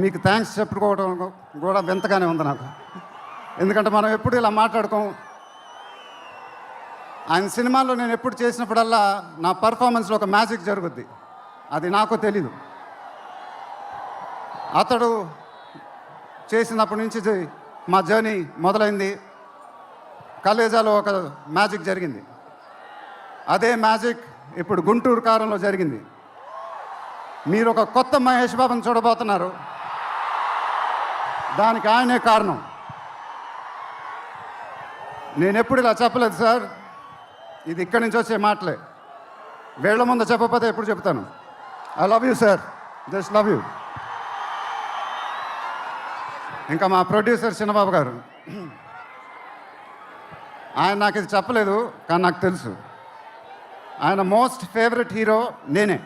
మీకు థ్యాంక్స్ చెప్పుకోవడం కూడా వింతగానే ఉంది నాకు. ఎందుకంటే మనం ఎప్పుడు ఇలా మాట్లాడుకోం. ఆయన సినిమాల్లో నేను ఎప్పుడు చేసినప్పుడల్లా నా పర్ఫార్మెన్స్లో ఒక మ్యాజిక్ జరుగుద్ది. అది నాకు తెలీదు. అతడు చేసినప్పటి నుంచి మా జర్నీ మొదలైంది. కలేజాలో ఒక మ్యాజిక్ జరిగింది. అదే మ్యాజిక్ ఇప్పుడు గుంటూరు కారంలో జరిగింది. మీరు ఒక కొత్త మహేష్ బాబుని చూడబోతున్నారు. దానికి ఆయనే కారణం. నేను ఎప్పుడు ఇలా చెప్పలేదు సార్. ఇది ఇక్కడి నుంచి వచ్చే మాటలే. వేళ్ల ముందు చెప్పకపోతే ఎప్పుడు చెప్తాను. I love you sir, just love you. ఇంకా మా ప్రొడ్యూసర్ చిన్నబాబు గారు, ఆయన నాకు ఇది చెప్పలేదు, కానీ నాకు తెలుసు. ఆయన మోస్ట్ ఫేవరెట్ హీరో నేనే.